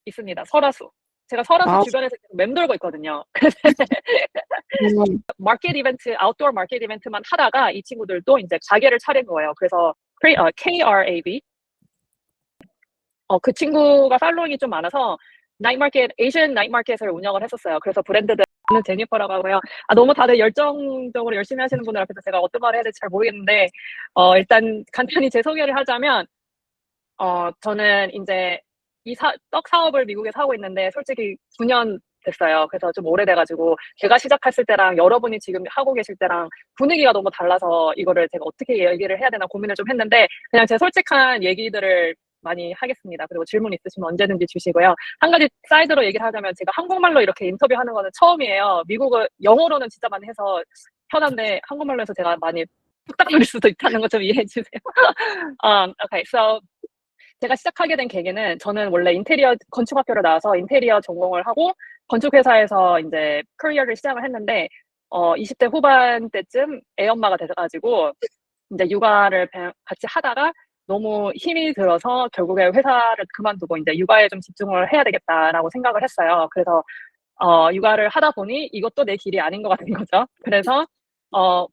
있습니다. 설화수. 제가 설화수 아, 주변에서 계속 맴돌고 있거든요. 음, 마켓 이벤트, 아웃도어 마켓 이벤트만 하다가 이 친구들도 이제 가게를 차린 거예요. 그래서 KRAB. 그 친구가 팔로잉이 좀 많아서 나이트마켓, 에이시안 나이트마켓을 운영을 했었어요. 그래서 브랜드들 는 제니퍼라고 하고요. 너무 다들 열정적으로 열심히 하시는 분들 앞에서 제가 어떤 말을 해야 될지 잘 모르겠는데, 일단 간단히 제 소개를 하자면, 저는 이제 떡 사업을 미국에서 하고 있는데 솔직히 9년 됐어요. 그래서 좀 오래돼가지고 제가 시작했을 때랑 여러분이 지금 하고 계실 때랑 분위기가 너무 달라서 이거를 제가 어떻게 얘기를 해야 되나 고민을 좀 했는데 그냥 제 솔직한 얘기들을 많이 하겠습니다. 그리고 질문 있으시면 언제든지 주시고요. 한 가지 사이드로 얘기를 하자면 제가 한국말로 이렇게 인터뷰하는 거는 처음이에요. 미국은 영어로는 진짜 많이 해서 편한데 한국말로 해서 제가 많이 뚝딱거릴 수도 있다는 거 좀 이해해 주세요. Okay, so 제가 시작하게 된 계기는 저는 원래 인테리어 건축학교를 나와서 인테리어 전공을 하고 건축회사에서 이제 커리어를 시작을 했는데 20대 후반 때쯤 애엄마가 돼가지고 이제 육아를 같이 하다가 너무 힘이 들어서 결국에 회사를 그만두고 이제 육아에 좀 집중을 해야 되겠다라고 생각을 했어요. 그래서 육아를 하다 보니 이것도 내 길이 아닌 것 같은 거죠. 그래서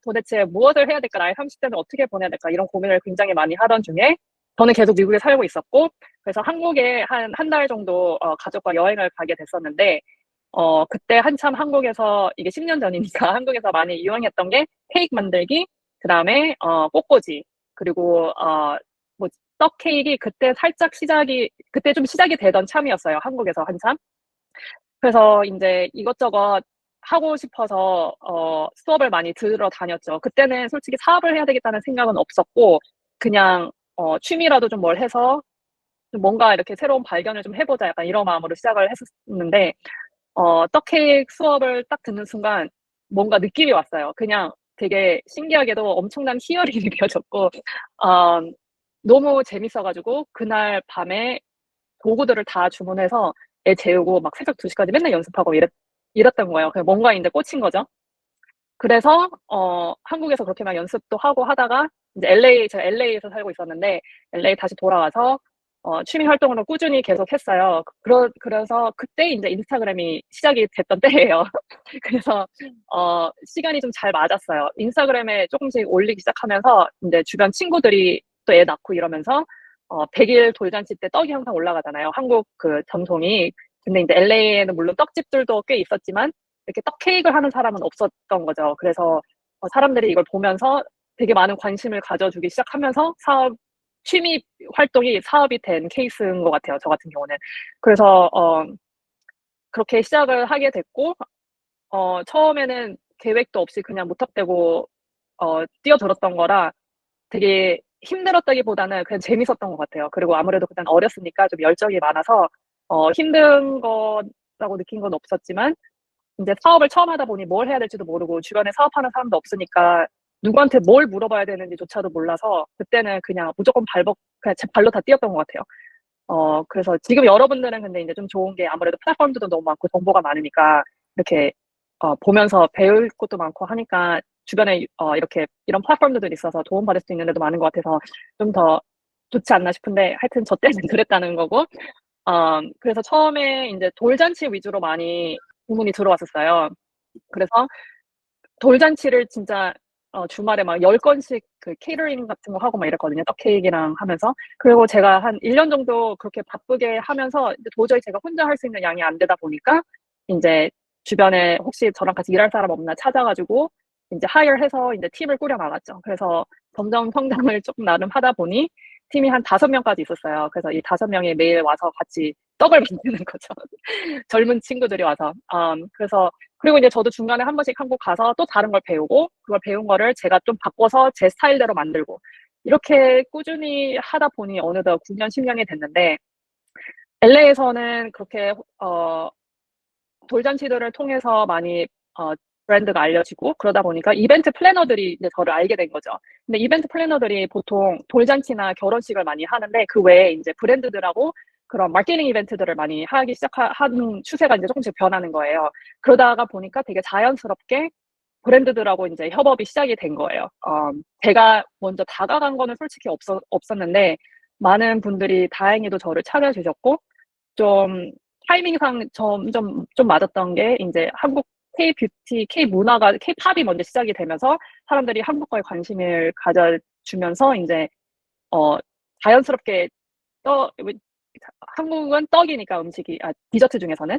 도대체 무엇을 해야 될까? 나의 30대는 어떻게 보내야 될까? 이런 고민을 굉장히 많이 하던 중에 저는 계속 미국에 살고 있었고 그래서 한국에 한 달 정도 가족과 여행을 가게 됐었는데 그때 한참 한국에서 이게 10년 전이니까 한국에서 많이 유행했던 게 케이크 만들기, 그다음에 꽃꽂이, 그리고 뭐 떡 케이크가 그때 살짝 그때 좀 시작이 되던 참이었어요. 한국에서 한참. 그래서 이제 이것저것 하고 싶어서 수업을 많이 들으러 다녔죠. 그때는 솔직히 사업을 해야 되겠다는 생각은 없었고 그냥 취미라도 좀 뭘 해서 좀 뭔가 이렇게 새로운 발견을 좀 해보자 약간 이런 마음으로 시작을 했었는데 떡 케이크 수업을 딱 듣는 순간 뭔가 느낌이 왔어요. 그냥 되게 신기하게도 엄청난 희열이 느껴졌고 너무 재밌어가지고 그날 밤에 도구들을 다 주문해서 애 재우고 막 새벽 2시까지 맨날 연습하고 이랬던 거예요. 그냥 뭔가 이제 꽂힌 거죠. 그래서 한국에서 그렇게 막 연습도 하고 하다가 이제 제가 LA에서 살고 있었는데 LA 다시 돌아와서 취미 활동으로 꾸준히 계속 했어요. 그래서 그때 이제 인스타그램이 시작이 됐던 때예요. 그래서 시간이 좀 잘 맞았어요. 인스타그램에 조금씩 올리기 시작하면서 이제 주변 친구들이 또 애 낳고 이러면서 100일 돌잔치 때 떡이 항상 올라가잖아요. 한국 그 전통이. 근데 이제 LA에는 물론 떡집들도 꽤 있었지만 이렇게 떡 케이크를 하는 사람은 없었던 거죠. 그래서 사람들이 이걸 보면서 되게 많은 관심을 가져주기 시작하면서 취미 활동이 사업이 된 케이스인 것 같아요. 저 같은 경우는. 그래서 그렇게 시작을 하게 됐고 처음에는 계획도 없이 그냥 무턱대고 뛰어들었던 거라 되게 힘들었다기보다는 그냥 재밌었던 것 같아요. 그리고 아무래도 그땐 어렸으니까 좀 열정이 많아서 힘든 거라고 느낀 건 없었지만 이제 사업을 처음 하다 보니 뭘 해야 될지도 모르고 주변에 사업하는 사람도 없으니까 누구한테 뭘 물어봐야 되는지조차도 몰라서 그때는 그냥 무조건 그냥 제 발로 다 뛰었던 것 같아요. 그래서 지금 여러분들은 근데 이제 좀 좋은 게 아무래도 플랫폼들도 너무 많고 정보가 많으니까 이렇게 보면서 배울 것도 많고 하니까 주변에 이렇게 이런 플랫폼들도 있어서 도움받을 수 있는 데도 많은 것 같아서 좀 더 좋지 않나 싶은데 하여튼 저 때는 그랬다는 거고 그래서 처음에 이제 돌잔치 위주로 많이 주문이 들어왔었어요. 그래서 돌잔치를 진짜 주말에 막 10건씩 그 케이터링 같은 거 하고 막 이랬거든요. 떡 케이크랑 하면서. 그리고 제가 한 1년 정도 그렇게 바쁘게 하면서 이제 도저히 제가 혼자 할 수 있는 양이 안 되다 보니까 이제 주변에 혹시 저랑 같이 일할 사람 없나 찾아가지고 이제 하이어해서 이제 팀을 꾸려 나갔죠. 그래서 점점 성장을 조금 나름 하다 보니 팀이 한 5명까지 있었어요. 그래서 이 5명이 매일 와서 같이 떡을 만드는 거죠. 젊은 친구들이 와서. 그래서 그리고 이제 저도 중간에 한 번씩 한국 가서 또 다른 걸 배우고 그걸 배운 거를 제가 좀 바꿔서 제 스타일대로 만들고 이렇게 꾸준히 하다 보니 어느덧 9년, 10년이 됐는데 LA에서는 그렇게 돌잔치들을 통해서 많이 브랜드가 알려지고 그러다 보니까 이벤트 플래너들이 이제 저를 알게 된 거죠. 근데 이벤트 플래너들이 보통 돌잔치나 결혼식을 많이 하는데 그 외에 이제 브랜드들하고 그런 마케팅 이벤트들을 많이 하기 시작하는 추세가 이제 조금씩 변하는 거예요. 그러다가 보니까 되게 자연스럽게 브랜드들하고 이제 협업이 시작이 된 거예요. 제가 먼저 다가간 거는 솔직히 없었는데, 많은 분들이 다행히도 저를 찾아주셨고, 좀 타이밍상 점점 좀 맞았던 게 이제 한국 K-뷰티, K-문화가, K-팝이 먼저 시작이 되면서 사람들이 한국과의 관심을 가져주면서 이제 자연스럽게 한국은 떡이니까 음식이, 디저트 중에서는.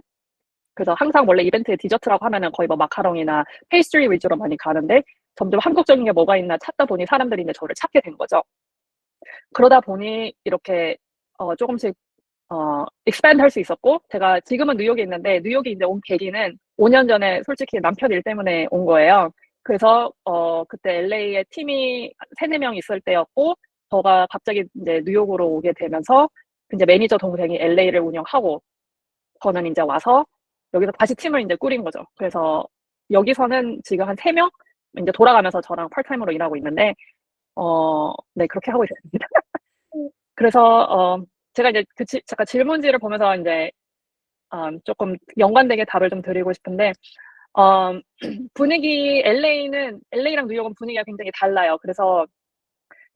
그래서 항상 원래 이벤트에 디저트라고 하면은 거의 뭐 마카롱이나 페이스트리 위주로 많이 가는데 점점 한국적인 게 뭐가 있나 찾다 보니 사람들이 이제 저를 찾게 된 거죠. 그러다 보니 이렇게 조금씩 expand 할 수 있었고, 제가 지금은 뉴욕에 있는데 뉴욕에 이제 온 계기는 5년 전에 솔직히 남편 일 때문에 온 거예요. 그래서 그때 LA에 팀이 3-4명 있을 때였고, 저가 갑자기 이제 뉴욕으로 오게 되면서 이제 매니저 동생이 LA를 운영하고 저는 이제 와서 여기서 다시 팀을 이제 꾸린 거죠. 그래서 여기서는 지금 한 3명 이제 돌아가면서 저랑 파트타임으로 일하고 있는데, 네, 그렇게 하고 있습니다. 그래서 제가 이제 잠깐 질문지를 보면서 이제 조금 연관되게 답을 좀 드리고 싶은데, 분위기 LA랑 뉴욕은 분위기가 굉장히 달라요. 그래서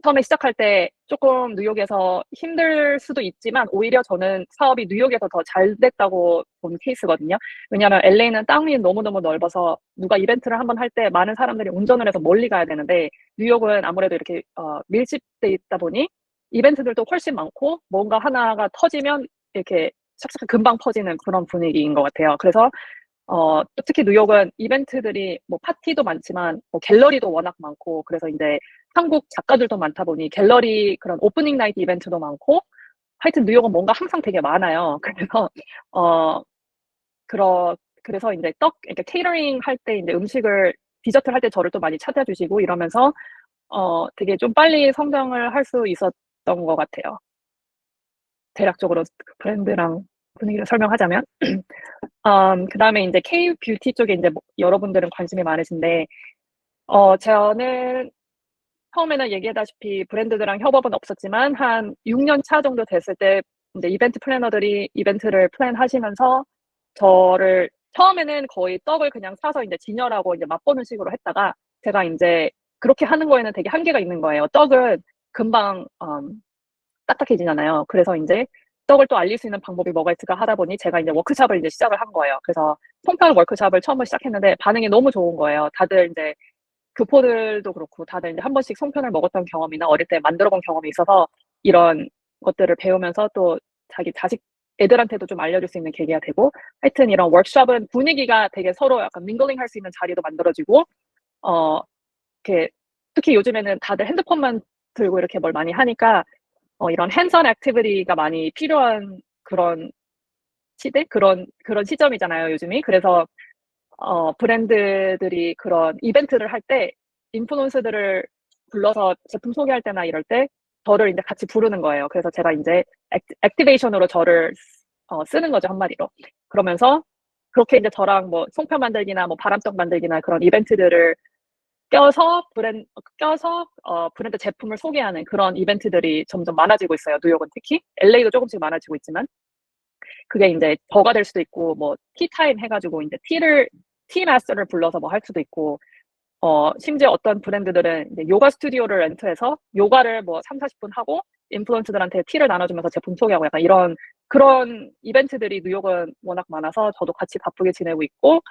처음에 시작할 때 조금 뉴욕에서 힘들 수도 있지만 오히려 저는 사업이 뉴욕에서 더 잘 됐다고 본 케이스거든요. 왜냐하면 LA는 땅이 너무너무 넓어서 누가 이벤트를 한번 할 때 많은 사람들이 운전을 해서 멀리 가야 되는데, 뉴욕은 아무래도 이렇게 밀집돼 있다 보니 이벤트들도 훨씬 많고 뭔가 하나가 터지면 이렇게 착착 금방 퍼지는 그런 분위기인 것 같아요. 그래서 특히 뉴욕은 이벤트들이 뭐 파티도 많지만 뭐 갤러리도 워낙 많고, 그래서 이제 한국 작가들도 많다 보니 갤러리 그런 오프닝 나이트 이벤트도 많고, 하여튼 뉴욕은 뭔가 항상 되게 많아요. 그래서 어 그래서 이제 이렇게 케이터링 할 때 이제 음식을 디저트를 할 때 저를 또 많이 찾아주시고 이러면서 되게 좀 빨리 성장을 할 수 있었던 것 같아요. 대략적으로 그 브랜드랑 분위기를 설명하자면. 그다음에 이제 K-뷰티 쪽에 이제 뭐 여러분들은 관심이 많으신데, 저는 처음에는 얘기했다시피 브랜드들랑 협업은 없었지만 한 6년 차 정도 됐을 때 이제 이벤트 플래너들이 이벤트를 플랜하시면서 저를 처음에는 거의 떡을 그냥 사서 이제 진열하고 이제 맛보는 식으로 했다가, 제가 이제 그렇게 하는 거에는 되게 한계가 있는 거예요. 떡은 금방 딱딱해지잖아요. 그래서 이제 떡을 또 알릴 수 있는 방법이 뭐가 있을까 하다 보니 제가 이제 워크숍을 이제 시작을 한 거예요. 그래서 송편 워크숍을 처음으로 시작했는데 반응이 너무 좋은 거예요. 다들 이제 교포들도 그렇고 다들 이제 한 번씩 송편을 먹었던 경험이나 어릴 때 만들어 본 경험이 있어서 이런 것들을 배우면서 또 자기 자식 애들한테도 좀 알려줄 수 있는 계기가 되고, 하여튼 이런 워크숍은 분위기가 되게 서로 약간 밍글링 할 수 있는 자리도 만들어지고, 어, 이렇게 특히 요즘에는 다들 핸드폰만 들고 이렇게 뭘 많이 하니까 이런 핸즈온 액티비티가 많이 필요한 그런 시대? 그런 시점이잖아요, 요즘이. 그래서 브랜드들이 그런 이벤트를 할 때 인플루언서들을 불러서 제품 소개할 때나 이럴 때 저를 이제 같이 부르는 거예요. 그래서 제가 이제 액티베이션으로 저를 쓰는 거죠, 한마디로. 그러면서 그렇게 이제 저랑 뭐 송편 만들기나 뭐 바람떡 만들기나 그런 이벤트들을 껴서 브랜드 제품을 소개하는 그런 이벤트들이 점점 많아지고 있어요, 뉴욕은 특히. LA도 조금씩 많아지고 있지만. 그게 이제 저가 될 수도 있고, 뭐 티타임 해가지고 이제 티 마스터를 불러서 뭐 할 수도 있고, 심지어 어떤 브랜드들은 이제 요가 스튜디오를 렌트해서 요가를 뭐 3-40분 하고 인플루언서들한테 티를 나눠주면서 제품 소개하고 약간 이런 그런 이벤트들이 뉴욕은 워낙 많아서 저도 같이 바쁘게 지내고 있고,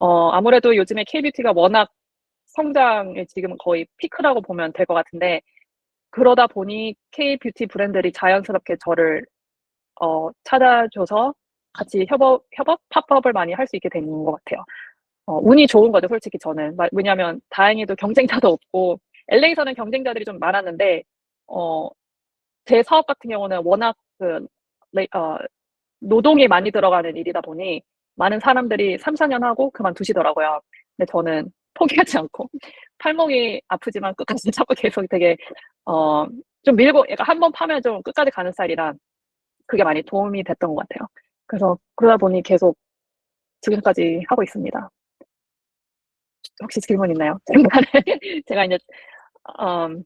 아무래도 요즘에 K-뷰티가 워낙 성장에 지금 거의 피크라고 보면 될 것 같은데, 그러다 보니 K-뷰티 브랜드들이 자연스럽게 저를 찾아줘서 같이 팝업을 많이 할 수 있게 된 것 같아요. 운이 좋은 거죠, 솔직히 저는. 왜냐면 다행히도 경쟁자도 없고, LA에서는 경쟁자들이 좀 많았는데, 제 사업 같은 경우는 워낙 노동이 많이 들어가는 일이다 보니 많은 사람들이 3-4년 하고 그만두시더라고요. 근데 저는 포기하지 않고 팔목이 아프지만 끝까지 자꾸 계속 되게 좀 밀고, 약간 한 번 파면 좀 끝까지 가는 스타일이라 그게 많이 도움이 됐던 것 같아요. 그래서 그러다 보니 계속 지금까지 하고 있습니다. 혹시 질문 있나요? 제가 이제 음,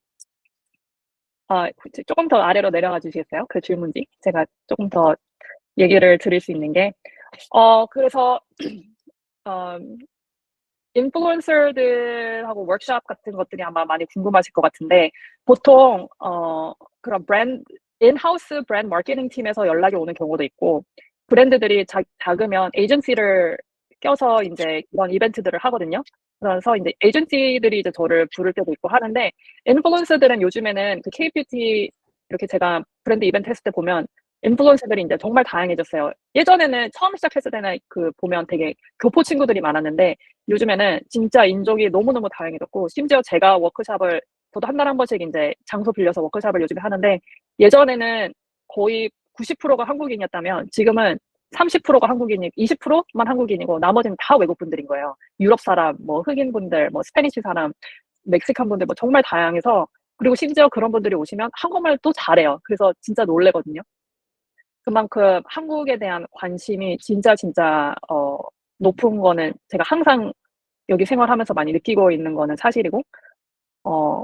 조금 더 아래로 내려가 주시겠어요? 그 질문지 제가 조금 더 얘기를 드릴 수 있는 게, 그래서 음, 인플루언서들하고 워크숍 같은 것들이 아마 많이 궁금하실 것 같은데, 보통, 그런 인하우스 브랜드 마케팅 팀에서 연락이 오는 경우도 있고, 브랜드들이 작으면 에이전시를 껴서 이제 이런 이벤트들을 하거든요. 그래서 이제 에이전시들이 이제 저를 부를 때도 있고 하는데, 인플루언서들은 요즘에는 그 K뷰티 이렇게 제가 브랜드 이벤트 했을 때 보면 인플루언서들이 이제 정말 다양해졌어요. 예전에는 처음 시작했을 때는 그 보면 되게 교포 친구들이 많았는데 요즘에는 진짜 인종이 너무너무 다양해졌고 심지어 제가 워크숍을 저도 한 달에 한 번씩 이제 장소 빌려서 워크숍을 요즘에 하는데 예전에는 거의 90%가 한국인이었다면 지금은 30%가 한국인이 20%만 한국인이고 나머지는 다 외국 분들인 거예요. 유럽 사람, 뭐 흑인 분들, 뭐 스페니시 사람, 멕시칸 분들 뭐 정말 다양해서 그리고 심지어 그런 분들이 오시면 한국말 또 잘해요. 그래서 진짜 놀래거든요. 그만큼 한국에 대한 관심이 진짜 높은 거는 제가 항상 여기 생활하면서 많이 느끼고 있는 거는 사실이고,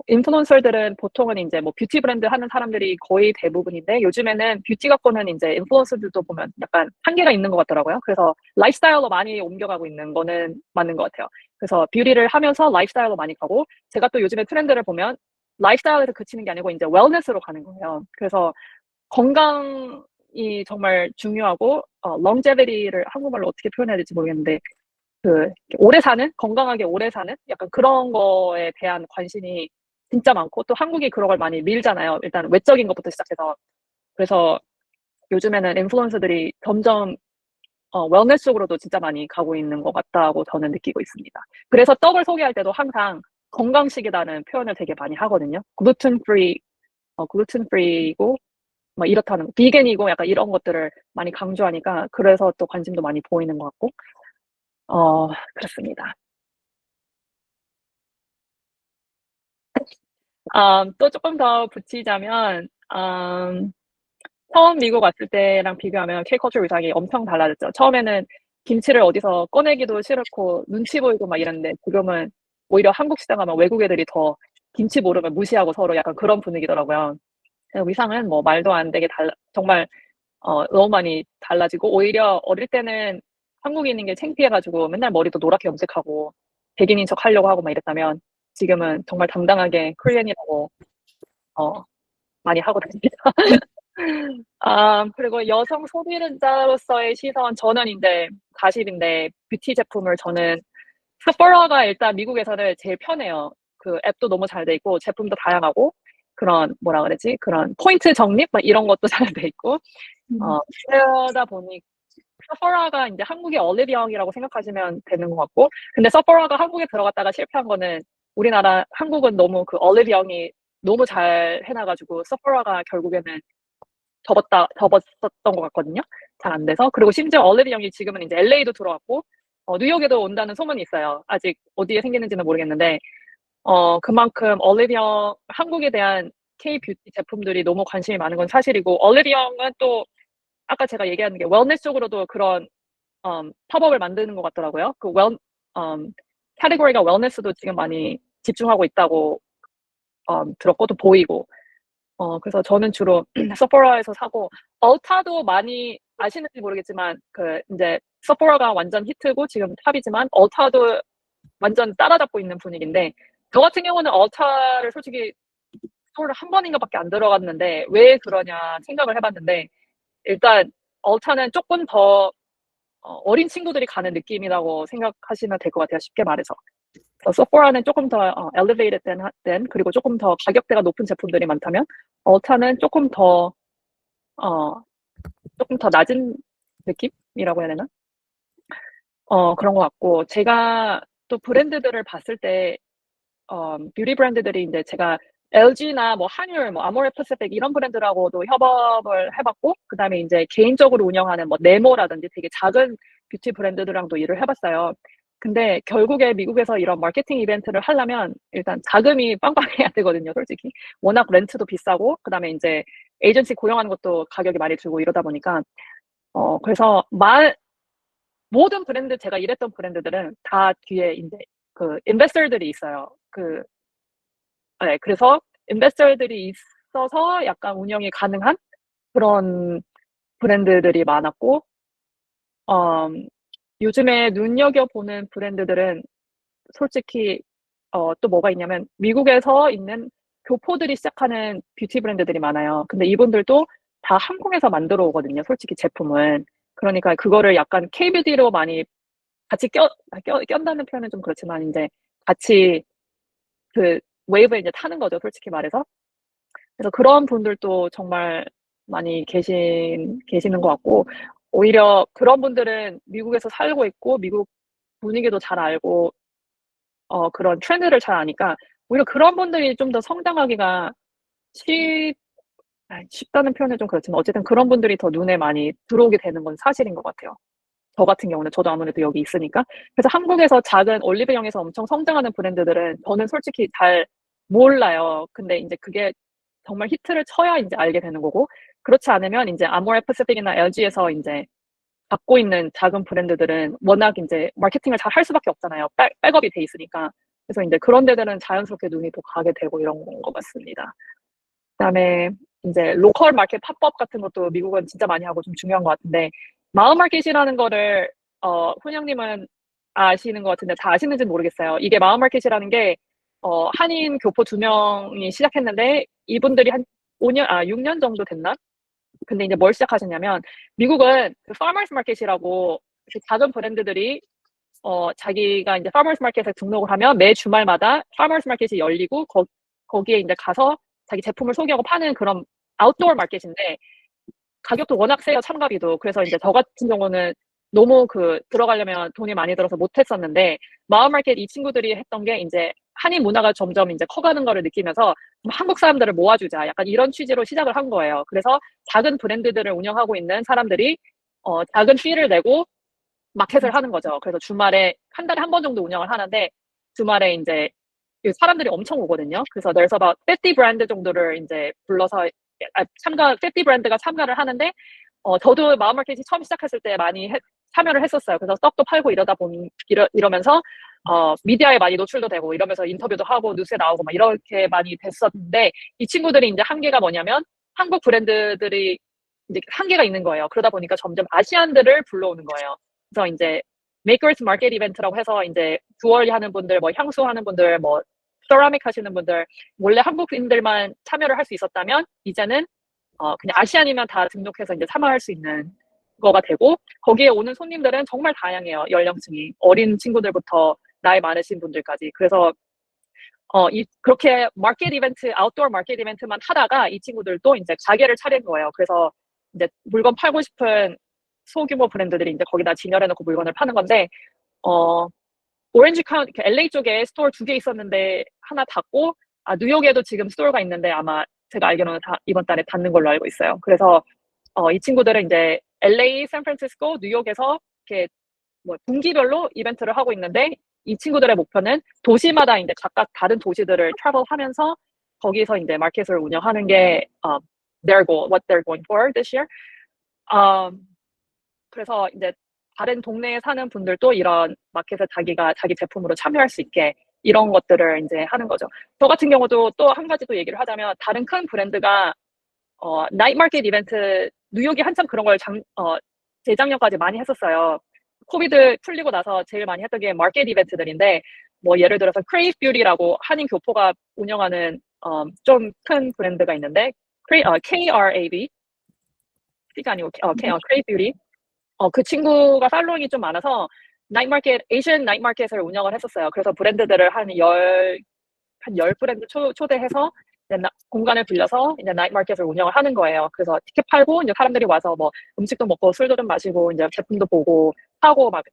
인플루언서들은 보통은 이제 뭐 뷰티 브랜드 하는 사람들이 거의 대부분인데 요즘에는 뷰티 갖고는 이제 인플루언서들도 보면 약간 한계가 있는 것 같더라고요. 그래서 라이프스타일로 많이 옮겨가고 있는 거는 맞는 것 같아요. 그래서 뷰티를 하면서 라이프스타일로 많이 가고 제가 또 요즘에 트렌드를 보면 라이프스타일에서 그치는 게 아니고 이제 웰네스로 가는 거예요. 그래서 건강이 정말 중요하고 longevity 를 한국말로 어떻게 표현해야 될지 모르겠는데 그 오래 사는 건강하게 오래 사는 약간 그런 거에 대한 관심이 진짜 많고 또 한국이 그런 걸 많이 밀잖아요. 일단 외적인 것부터 시작해서 그래서 요즘에는 인플루언서들이 점점 웰네스 쪽으로도 진짜 많이 가고 있는 것 같다고 저는 느끼고 있습니다. 그래서 떡을 소개할 때도 항상 건강식이라는 표현을 되게 많이 하거든요. 글루텐 프리고 뭐 이렇다는 비건이고 약간 이런 것들을 많이 강조하니까 그래서 또 관심도 많이 보이는 것 같고 그렇습니다. 또 조금 더 붙이자면 처음 미국 왔을 때랑 비교하면 K컬처 위상이 엄청 달라졌죠. 처음에는 김치를 어디서 꺼내기도 싫고 눈치 보이고 막 이랬는데 지금은 오히려 한국 시장 가면 외국 애들이 더 김치 모르면 무시하고 서로 약간 그런 분위기더라고요. 위상은 뭐 말도 안 되게 정말 너무 많이 달라지고 오히려 어릴 때는 한국인인 게 창피해가지고 맨날 머리도 노랗게 염색하고 백인인 척 하려고 하고 막 이랬다면 지금은 정말 당당하게 코리안이라고 어, 많이 하고 다닙니다. 그리고 여성 소비자로서의 시선, 저는 이제 40인데 뷰티 제품을 저는 세포라가 일단 미국에서는 제일 편해요. 그 앱도 너무 잘 돼 있고 제품도 다양하고 그런 뭐라 그러지? 그런 포인트 적립 막 이런 것도 잘 돼 있고 그러다 보니 세포라가 이제 한국의 올리브영이라고 생각하시면 되는 것 같고 근데 세포라가 한국에 들어갔다가 실패한 거는 우리나라 한국은 너무 그 올리브영이 너무 잘 해놔가지고 세포라가 결국에는 접었었던 것 같거든요. 잘 안 돼서. 그리고 심지어 올리브영이 지금은 이제 LA도 들어왔고, 뉴욕에도 온다는 소문이 있어요. 아직 어디에 생기는지는 모르겠는데, 그만큼 올리브영, 한국에 대한 K-뷰티 제품들이 너무 관심이 많은 건 사실이고, 올리브영은 또, 아까 제가 얘기하는 게 웰네스 쪽으로도 그런, 팝업을 만드는 것 같더라고요. 카테고리가 웰네스도 지금 많이 집중하고 있다고, 들었고, 또 보이고, 그래서 저는 주로 서포라에서 사고, 얼타도 많이 아시는지 모르겠지만, 이제 서포라가 완전 히트고 지금 탑이지만, 얼타도 완전 따라잡고 있는 분위기인데, 저 같은 경우는 얼타를 솔직히 서울을 한 번인가밖에 안 들어갔는데, 왜 그러냐 생각을 해봤는데, 일단 얼타는 조금 더 어린 친구들이 가는 느낌이라고 생각하시면 될 것 같아요. 쉽게 말해서. 소포라는 조금 더 엘리베이트 된 그리고 조금 더 가격대가 높은 제품들이 많다면 얼타는 어, 조금 더 낮은 느낌이라고 해야 되나? 그런 것 같고 제가 또 브랜드들을 봤을 때 뷰티 브랜드들이 이제 제가 LG나 뭐 한율, 뭐 아모레퍼시픽 이런 브랜드라고도 협업을 해봤고 그다음에 이제 개인적으로 운영하는 뭐 네모라든지 되게 작은 뷰티 브랜드들랑도 일을 해봤어요. 근데 결국에 미국에서 이런 마케팅 이벤트를 하려면 일단 자금이 빵빵해야 되거든요, 솔직히. 워낙 렌트도 비싸고 그다음에 이제 에이전시 고용하는 것도 가격이 많이 들고 이러다 보니까 그래서 모든 브랜드 제가 일했던 브랜드들은 다 뒤에 이제 그 인베스터들이 있어요. 네, 그래서 인베스터들이 있어서 약간 운영이 가능한 그런 브랜드들이 많았고, 요즘에 눈여겨보는 브랜드들은 솔직히 또 뭐가 있냐면 미국에서 있는 교포들이 시작하는 뷰티 브랜드들이 많아요. 근데 이분들도 다 한국에서 만들어 오거든요. 솔직히 제품은. 그러니까 그거를 약간 K-뷰티로 많이 같이 껴다는 표현은 좀 그렇지만 이제 같이 그 웨이브에 이제 타는 거죠. 솔직히 말해서. 그래서 그런 분들도 정말 많이 계시는 것 같고, 오히려 그런 분들은 미국에서 살고 있고, 미국 분위기도 잘 알고, 그런 트렌드를 잘 아니까, 오히려 그런 분들이 좀 더 성장하기가 쉽, 쉽다는 표현은 좀 그렇지만, 어쨌든 그런 분들이 더 눈에 많이 들어오게 되는 건 사실인 것 같아요. 저 같은 경우는 저도 아무래도 여기 있으니까. 그래서 한국에서 작은 올리브영에서 엄청 성장하는 브랜드들은 저는 솔직히 잘 몰라요. 근데 이제 그게 정말 히트를 쳐야 이제 알게 되는 거고, 그렇지 않으면 이제 아모레 퍼시픽이나 LG에서 이제 갖고 있는 작은 브랜드들은 워낙 이제 마케팅을 잘 할 수밖에 없잖아요. 백업이 돼 있으니까. 그래서 이제 그런 데들은 자연스럽게 눈이 또 가게 되고 이런 건 것 같습니다. 그다음에 이제 로컬 마켓 팝업 같은 것도 미국은 진짜 많이 하고 좀 중요한 것 같은데, 마을 마켓이라는 거를 훈영님은 아시는 것 같은데 잘 아시는지는 모르겠어요. 이게 마을 마켓이라는 게 한인 교포 2명이 시작했는데 이분들이 한 6년 정도 됐나? 근데 이제 뭘 시작하셨냐면, 미국은 그 파머스 마켓이라고 작은 브랜드들이 자기가 이제 파머스 마켓에 등록을 하면 매 주말마다 파머스 마켓이 열리고 거기에 이제 가서 자기 제품을 소개하고 파는 그런 아웃도어 마켓인데, 가격도 워낙 세요, 참가비도. 그래서 이제 저 같은 경우는 너무 들어가려면 돈이 많이 들어서 못했었는데, 마을마켓 이 친구들이 했던 게 이제 한인 문화가 점점 이제 커가는 거를 느끼면서 한국 사람들을 모아주자. 약간 이런 취지로 시작을 한 거예요. 그래서 작은 브랜드들을 운영하고 있는 사람들이 작은 피를 내고 마켓을 하는 거죠. 그래서 주말에 한 달에 한 번 정도 운영을 하는데, 주말에 이제 사람들이 엄청 오거든요. 그래서 there's about 50 브랜드 정도를 이제 불러서 50 브랜드가 참가를 하는데, 저도 마음마켓이 처음 시작했을 때 많이 참여를 했었어요. 그래서 떡도 팔고 이러면서 미디어에 많이 노출도 되고 이러면서 인터뷰도 하고 뉴스에 나오고 막 이렇게 많이 됐었는데, 이 친구들이 이제 한계가 뭐냐면 한국 브랜드들이 이제 한계가 있는 거예요. 그러다 보니까 점점 아시안들을 불러오는 거예요. 그래서 이제 메이커스 마켓 이벤트라고 해서 이제 주얼리 하는 분들, 뭐 향수 하는 분들, 뭐 세라믹 하시는 분들, 원래 한국인들만 참여를 할 수 있었다면 이제는 그냥 아시안이면 다 등록해서 이제 참여할 수 있는 거가 되고, 거기에 오는 손님들은 정말 다양해요. 연령층이 어린 친구들부터 나이 많으신 분들까지. 그래서 그렇게 마켓 이벤트, 아웃도어 마켓 이벤트만 하다가 이 친구들도 이제 가게를 차린 거예요. 그래서 이제 물건 팔고 싶은 소규모 브랜드들이 이제 거기다 진열해놓고 물건을 파는 건데, 오렌지 카운티, LA 쪽에 스토어 2개 있었는데 하나 닫고, 뉴욕에도 지금 스토어가 있는데 아마 제가 알기로는 이번 달에 닫는 걸로 알고 있어요. 그래서 이 친구들은 이제 LA, 샌프란시스코, 뉴욕에서 이렇게 뭐 분기별로 이벤트를 하고 있는데, 이 친구들의 목표는 도시마다 이제 각각 다른 도시들을 트래블하면서 거기서 이제 마켓을 운영하는 게 their goal, what they're going for this year. 그래서 이제 다른 동네에 사는 분들도 이런 마켓에 자기가 자기 제품으로 참여할 수 있게 이런 것들을 이제 하는 거죠. 저 같은 경우도 또 한 가지 또 얘기를 하자면, 다른 큰 브랜드가 나이트 마켓 이벤트, 뉴욕이 한참 그런 걸 재작년까지 많이 했었어요. 코비드 풀리고 나서 제일 많이 했던 게 마켓 이벤트들인데, 뭐 예를 들어서 크레이브 뷰티라고 한인 교포가 운영하는 좀 큰 브랜드가 있는데, KRAB, C가 아니고 크레이브 뷰티. 그 친구가 팔로잉이 좀 많아서 나이트 마켓, 에이시안 나이트 마켓을 운영을 했었어요. 그래서 브랜드들을 한 열 브랜드 초대해서 이제 공간을 빌려서 이제 나이트 마켓을 운영을 하는 거예요. 그래서 티켓 팔고 이제 사람들이 와서 뭐 음식도 먹고 술도 좀 마시고 이제 제품도 보고 하고 막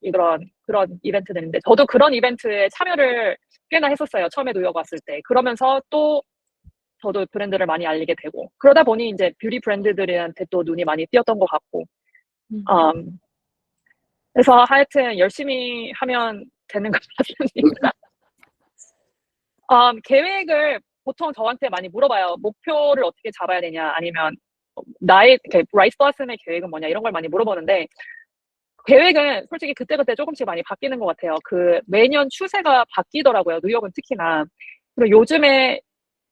그런 이벤트들인데, 저도 그런 이벤트에 참여를 꽤나 했었어요. 처음에 뉴욕 왔을 때. 그러면서 또 저도 브랜드를 많이 알리게 되고, 그러다 보니 이제 뷰티 브랜드들한테 또 눈이 많이 띄었던 것 같고, 그래서 하여튼 열심히 하면 되는 것 같습니다. 계획을 보통 저한테 많이 물어봐요. 목표를 어떻게 잡아야 되냐, 아니면 나의 라이프 블라썸의 계획은 뭐냐, 이런 걸 많이 물어보는데, 계획은 솔직히 그때그때 조금씩 많이 바뀌는 것 같아요. 매년 추세가 바뀌더라고요. 뉴욕은 특히나. 그리고 요즘에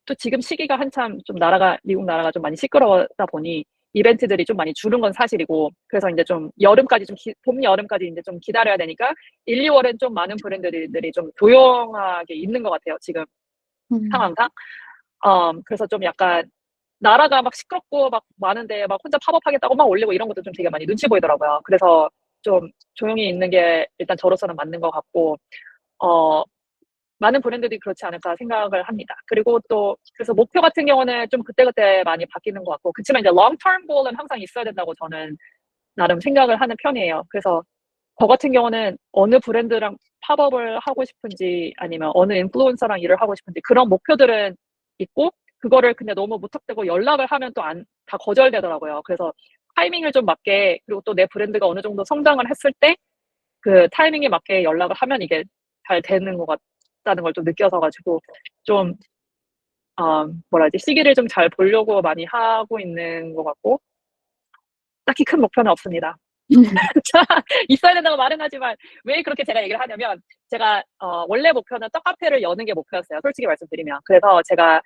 또 지금 시기가 한참 좀 미국 나라가 좀 많이 시끄러워다 보니 이벤트들이 좀 많이 줄은 건 사실이고, 그래서 이제 좀 여름까지 봄, 여름까지 이제 좀 기다려야 되니까 1, 2월엔 좀 많은 브랜드들이 좀 조용하게 있는 것 같아요, 지금 상황상. 그래서 좀 약간 나라가 막 시끄럽고 막 많은데 막 혼자 팝업하겠다고 막 올리고 이런 것도 좀 되게 많이 눈치 보이더라고요. 그래서 좀 조용히 있는 게 일단 저로서는 맞는 것 같고, 어, 많은 브랜드들이 그렇지 않을까 생각을 합니다. 그리고 또 그래서 목표 같은 경우는 좀 그때그때 많이 바뀌는 것 같고, 그치만 이제 long term goal은 항상 있어야 된다고 저는 나름 생각을 하는 편이에요. 그래서 저 같은 경우는 어느 브랜드랑 팝업을 하고 싶은지 아니면 어느 인플루언서랑 일을 하고 싶은지 그런 목표들은 있고, 그거를 근데 너무 무턱대고 연락을 하면 또 다 거절되더라고요. 그래서 타이밍을 좀 맞게, 그리고 또 내 브랜드가 어느 정도 성장을 했을 때 그 타이밍에 맞게 연락을 하면 이게 잘 되는 것 같다는 걸 좀 느껴서 가지고 좀 뭐라 하지? 시기를 좀 잘 보려고 많이 하고 있는 것 같고, 딱히 큰 목표는 없습니다. 있어야 된다고 말은 하지만 왜 그렇게 제가 얘기를 하냐면, 제가 원래 목표는 떡카페를 여는 게 목표였어요. 솔직히 말씀드리면. 그래서 제가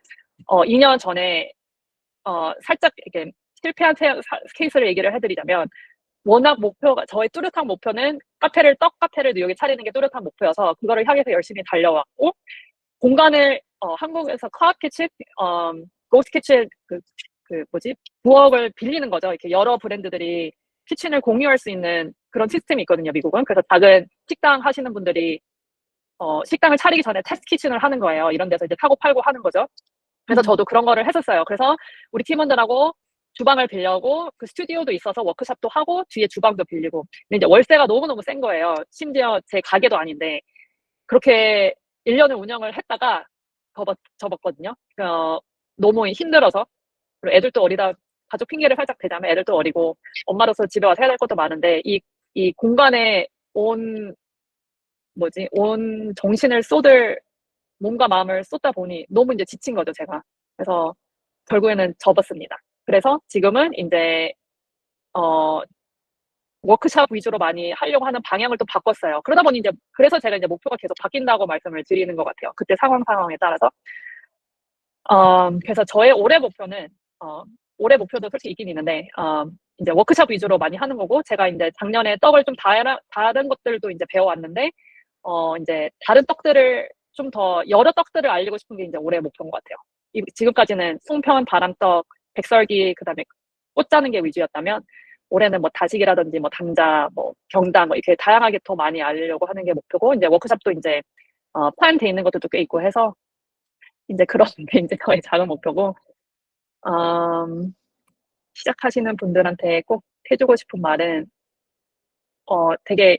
2년 전에 살짝 이렇게 실패한 케이스를 얘기를 해드리자면, 워낙 목표가 저의 뚜렷한 목표는 떡 카페를 뉴욕에 차리는 게 뚜렷한 목표여서 그거를 향해서 열심히 달려왔고, 공간을 한국에서 클라우드 키친, 고스트 키친 그 뭐지? 부엌을 빌리는 거죠. 이렇게 여러 브랜드들이 키친을 공유할 수 있는 그런 시스템이 있거든요, 미국은. 그래서 작은 식당 하시는 분들이 식당을 차리기 전에 테스트 키친을 하는 거예요. 이런 데서 이제 사고 팔고 하는 거죠. 그래서 저도 그런 거를 했었어요. 그래서 우리 팀원들하고 주방을 빌려고, 그 스튜디오도 있어서 워크숍도 하고 뒤에 주방도 빌리고. 근데 이제 월세가 너무너무 센 거예요. 심지어 제 가게도 아닌데. 그렇게 1년을 운영을 했다가 접었거든요. 너무 힘들어서. 그리고 애들도 어리다, 가족 핑계를 살짝 대자면 애들도 어리고 엄마로서 집에 와서 해야 될 것도 많은데, 이 공간에 온 정신을 몸과 마음을 쏟다 보니 너무 이제 지친 거죠, 제가. 그래서 결국에는 접었습니다. 그래서 지금은 이제 워크숍 위주로 많이 하려고 하는 방향을 또 바꿨어요. 그러다 보니 이제 그래서 제가 이제 목표가 계속 바뀐다고 말씀을 드리는 것 같아요. 그때 상황에 따라서. 그래서 저의 올해 목표도 솔직히 있긴 있는데, 이제 워크숍 위주로 많이 하는 거고, 제가 이제 작년에 떡을 좀 다른 것들도 이제 배워왔는데, 이제 다른 떡들을 좀 더 여러 떡들을 알리고 싶은 게 이제 올해 목표인 것 같아요. 지금까지는 송편, 바람떡, 백설기, 그다음에 꽃 짜는 게 위주였다면, 올해는 뭐 다식이라든지 뭐 당자, 뭐 경단, 뭐 이렇게 다양하게 더 많이 알리려고 하는 게 목표고, 이제 워크숍도 이제 플랜돼 있는 것들도 꽤 있고 해서 이제 그런 게 이제 저의 작은 목표고, 음, 시작하시는 분들한테 꼭 해주고 싶은 말은 되게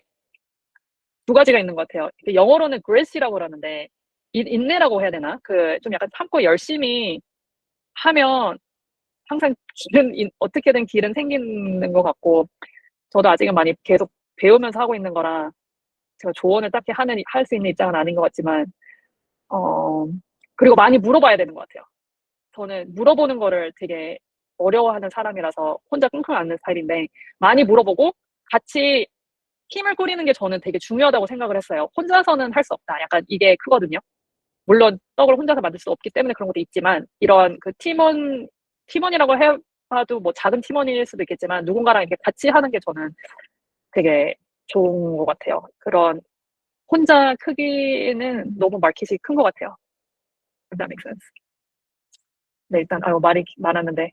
두 가지가 있는 것 같아요. 영어로는 grace라고 그러는데, 인내라고 해야 되나? 좀 약간 참고 열심히 하면 항상 어떻게든 길은 생기는 것 같고, 저도 아직은 많이 계속 배우면서 하고 있는 거라 제가 조언을 딱히 할 수 있는 입장은 아닌 것 같지만, 어, 그리고 많이 물어봐야 되는 것 같아요. 저는 물어보는 거를 되게 어려워하는 사람이라서 혼자 끙끙 앓는 스타일인데, 많이 물어보고 같이 팀을 꾸리는 게 저는 되게 중요하다고 생각을 했어요. 혼자서는 할 수 없다. 약간 이게 크거든요. 물론 떡을 혼자서 만들 수 없기 때문에 그런 것도 있지만, 이런 팀원이라고 해봐도 뭐 작은 팀원일 수도 있겠지만 누군가랑 이렇게 같이 하는 게 저는 되게 좋은 것 같아요. 그런 혼자 크기는 너무 마켓이 큰 것 같아요. If that makes sense. 네, 일단 말이 많았는데